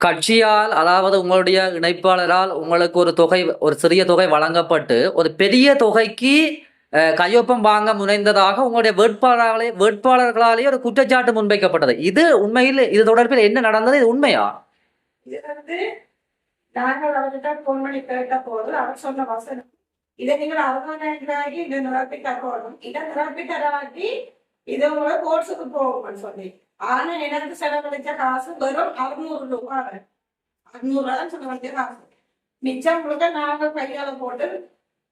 கட்சியால் அதாவது உங்களுடைய இணைப்பாளரால் உங்களுக்கு ஒரு சிறிய தொகை வழங்கப்பட்டு ஒரு பெரிய தொகைக்கு கையொப்பம் வாங்க முனைந்ததாக உங்களுடைய வேட்பாளர்களாலேயே ஒரு குற்றச்சாட்டு முன்வைக்கப்பட்டது. இது உண்மையில் இது தொடர்பில் என்ன நடந்தது? இது உண்மையா? இது நாங்கள் அவர்கிட்ட போன் பண்ணி கேட்ட போது அவர் சொன்ன வசனம், இதை நீங்கள் 60,000 இதை நிரப்பி தரணும், இதை நிரப்பி தராட்டி இது உங்களை கோர்ட்ஸுக்கு போகும்னு சொல்லி. ஆனா எனக்கு செலவழிச்ச காசு வெறும் 600 ரூபாய். 600 தான் செலவழிச்ச காசு. மிச்சம் முழுக்க நாங்கள் கையால போட்டு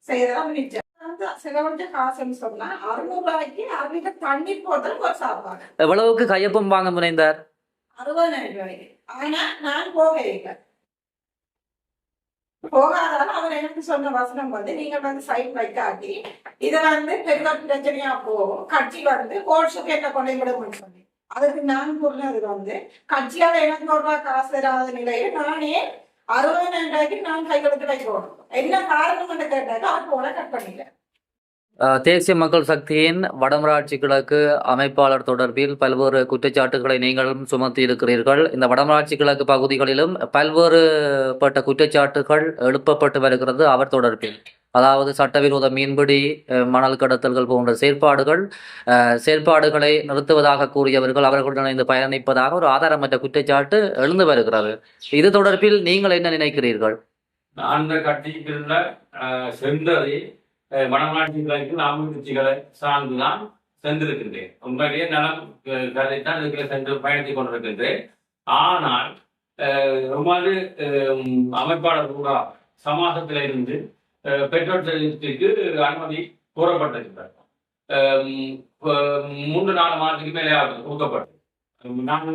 செய்யறதான் மிச்சம். செலவழிச்ச காசுன்னு சொன்னா 600 ரூபாய்க்கு அவங்க தண்ணீர் போட்டு ஒரு சாப்பாடு. எவ்வளவுக்கு கையொப்பம் வாங்க முனைந்தார்? 60,000 ரூபாய்க்கு. ஆனா நான் போக போகாதால அவர் எனக்கு சொன்ன வசனம் நீங்க சைட் வைக்காட்டி இதை பெரிய பிரச்சனையா போகும், கட்சி கோர்ட்ஸுக்கு என்ன கொண்டு விடும்னு சொல்லி. அதுக்கு நான் கூறினது கட்சியால எனக்கு ஒரு ரூபாய் காசு தராத நிலையில நானே 60,000 ரூபாய்க்கு நான் கைகளுக்கு வைக்கணும். என்ன காரணம் கேட்டாக்க அது போல கட் பண்ணில. தேசிய மக்கள் சக்தியின் வடமராட்சி கிழக்கு அமைப்பாளர் தொடர்பில் பல்வேறு குற்றச்சாட்டுகளை நீங்களும் சுமத்தி இருக்கிறீர்கள். இந்த வடமராட்சி கிழக்கு பகுதிகளிலும் பல்வேறுபட்ட குற்றச்சாட்டுகள் எழுப்பப்பட்டு வருகிறது அவர் தொடர்பில். அதாவது சட்டவிரோத மீன்பிடி, மணல் கடத்தல்கள் போன்ற செயற்பாடுகளை நிறுத்துவதாக கூறியவர்கள் அவர்களுடன் இணைந்து பயணிப்பதாக ஒரு ஆதாரமற்ற குற்றச்சாட்டு எழுந்து வருகிறது. இது தொடர்பில் நீங்கள் என்ன நினைக்கிறீர்கள்? அந்த கட்சிக்குள்ள சென்றதை வடமாநில கட்சிகளை சார்ந்துதான் சென்றிருக்கின்றேன். உண்மையிலேயே நலம் கதைத்தான் இதுக்குள்ள சென்று பயணித்துக் கொண்டிருக்கின்றேன். ஆனால் எமது அமைப்பாளர் கூட சமாசத்தில இருந்து பெட்ரோல் செலுத்திற்கு அனுமதி கோரப்பட்டிருக்கிறார். 3-4 மாதத்துக்கு மேலே கொடுக்கப்பட்டது. நான்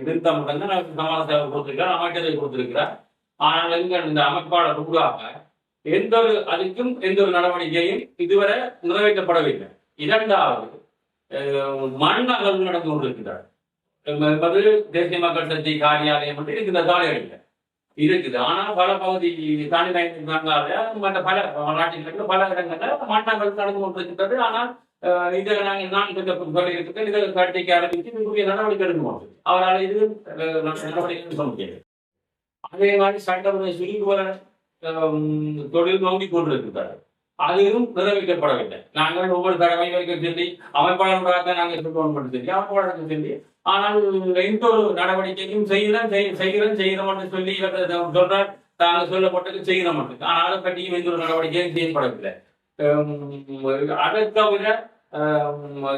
இருந்த மட்டும்தான் சமாதான கொடுத்திருக்கிறேன், அமைச்சரை கொடுத்திருக்கிறார். ஆனால் இந்த அமைப்பாளர் ஊடாக எந்த ஒரு நடவடிக்கையும் இதுவரை நிறைவேற்றப்படவில்லை. 2வது, மண் அகழ்வு நடந்து கொண்டிருக்கிறார். தேசிய மக்கள் சக்தி காரியாலயம் வந்து இந்த சாலைகளில் இருக்குது. ஆனால் பல பகுதி மற்ற பல நாட்டில் பல இடங்கள்ல மண் அகழ்வு நடந்து கொண்டிருக்கிறது. ஆனால் இதை நான் சொல்லியிருக்கிறேன், இதை கட்டிக்க ஆரம்பித்து மிகப்பெரிய நடவடிக்கை எடுக்கணும். அவரால் இது நடவடிக்கை சொல்ல முடியாது. அதே மாதிரி சட்டமுறை சுருங்குவர தொழில் நோக்கி கொண்டிருக்கிறார். அதுவும் நிறைவேற்றப்படவில்லை. நாங்கள் ஒவ்வொரு தடவைகளுக்கு சொல்லி அமைப்பாளர்களாக நாங்கள் சொல்லி அமைப்பாளருக்கு சொல்லி, ஆனால் எந்த ஒரு நடவடிக்கையும் செய்கிறோம் சொல்லி சொல்றார். தாங்கள் சொல்லப்பட்டது செய்கிறோம், ஆனாலும் கட்டியும் எந்த ஒரு நடவடிக்கையும் செய்யப்படவில்லை. அதை தவிர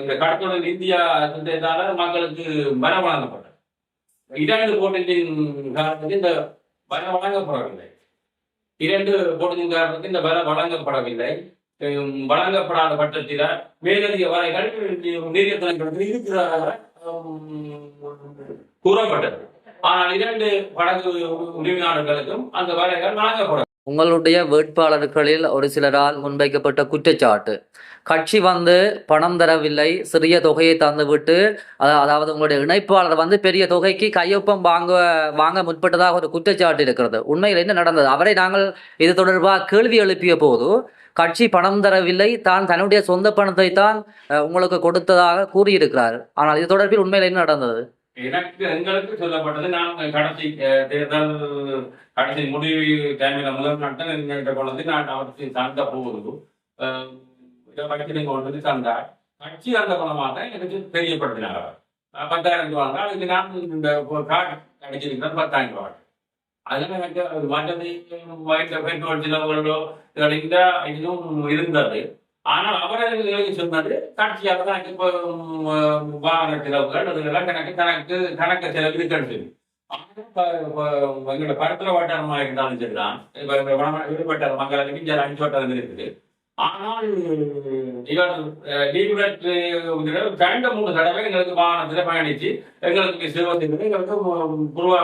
இந்த கடத்தொழில் இந்தியா திட்டத்தால மக்களுக்கு பலம் வழங்கப்பட்டது. 2 போட்டியின் காரணத்துக்கு இந்த பலம் வழங்கப்படவில்லை. 2 போட்டியின் காரணத்துக்கு இந்த பலம் வழங்கப்படவில்லை. வழங்கப்படாத பட்சத்தில் மேலதிக வரைகள் நீதியத்தில் இருக்கிறதாக கூறப்பட்டது. ஆனால் 2 படகு உரிமையாளர்களுக்கும் அந்த வரைகள் வழங்கப்படும். உங்களுடைய வேட்பாளர்களில் ஒரு சிலரால் முன்வைக்கப்பட்ட குற்றச்சாட்டு, கட்சி பணம் தரவில்லை, சிறிய தொகையை தந்துவிட்டு, அதாவது உங்களுடைய இணைப்பாளர் பெரிய தொகைக்கு கையொப்பம் வாங்க முற்பட்டதாக ஒரு குற்றச்சாட்டு இருக்கிறது. உண்மையில் என்ன நடந்தது? அவரை நாங்கள் இது தொடர்பாக கேள்வி எழுப்பிய போது கட்சி பணம் தரவில்லை, தன்னுடைய சொந்த பணத்தை தான் உங்களுக்கு கொடுத்ததாக கூறியிருக்கிறார். ஆனால் இது தொடர்பில் உண்மையில் என்ன நடந்தது? எங்களுக்கு சொல்லப்பட்டது, நான் கடைசி முடிவு டைமில் முதல் நாட்கள் எங்கள்கிட்ட கொண்டு நான் அவருக்கு தந்த போது கொண்டு தந்தார். கட்சி அந்த பணமாக எனக்கு தெரியப்படுத்தினார். 10,000 ரூபாங்க. அதுக்கு நான் இந்த கார்டு கிடைச்சிருக்கிறேன் 10,000 ரூபாய். அதனால எனக்கு மற்றது பெட்ரோல் செலவுகளோ இதுவும் இருந்தது. ஆனால் அவர்களுக்கு சொன்னது கட்சியாக தான் இப்போ வாகன செலவுகள் அதெல்லாம் கணக்கு செலவு இருக்கிறது. எங்களோட பரத்துல வட்டாரமாக இருந்தாலும் சரிதான், விடுபட்ட மக்களுக்கு 5 வட்டாரம் இருக்குது. ஆனால் இவர் 2-3 தடவை எங்களுக்கு வாகனத்தில் பயணித்து எங்களுக்கு சேவை செய்வது எங்களுக்கு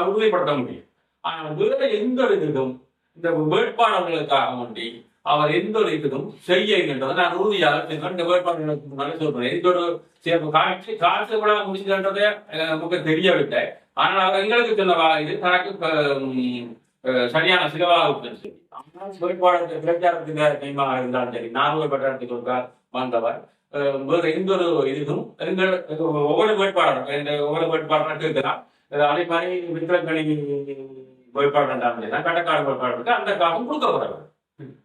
உறுதிப்படுத்த முடியும். ஆனால் வேறு எந்த ஒரு இதுக்கும் இந்த வேட்பாளர்களுக்காக வேண்டி அவர் எந்த ஒரு இதுக்கும் செய்யன்றதை நான் உறுதியாக இந்த வேட்பாளர்களுக்கு முன்னாடி சொல்றேன். எந்த ஒரு காட்சி கூட முடிச்சுன்றதை நமக்கு தெரியவில்லை. ஆனால் அவர் எங்களுக்கு சொன்ன இது தனக்கு சரியான சிலவாக சரி. ஆனால் வேட்பாளர் பிரச்சாரத்துக்கு கைமாக இருந்தாலும் சரி, 4 வட்டாரத்துக்கு வந்தவர் வேறு எந்த ஒரு இதுக்கும் ஒவ்வொரு வேட்பாளரும் இருக்கிறார். அதே மாதிரி விக்கிரக்கணி வேட்பாளர் கட்டக்காடு வேட்பாளருக்கு அந்த காசும் கொடுக்கப்படாது.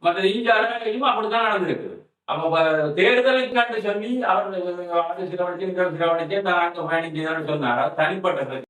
மற்ற இந்தியாவும் அப்படித்தான் நடந்திருக்கு. அப்ப தேர்தலுக்கு சொல்லி அவர் சிலவழிச்சு சிலவழிச்சு நாங்கள் பயணிச்சு சொன்னார். தனிப்பட்ட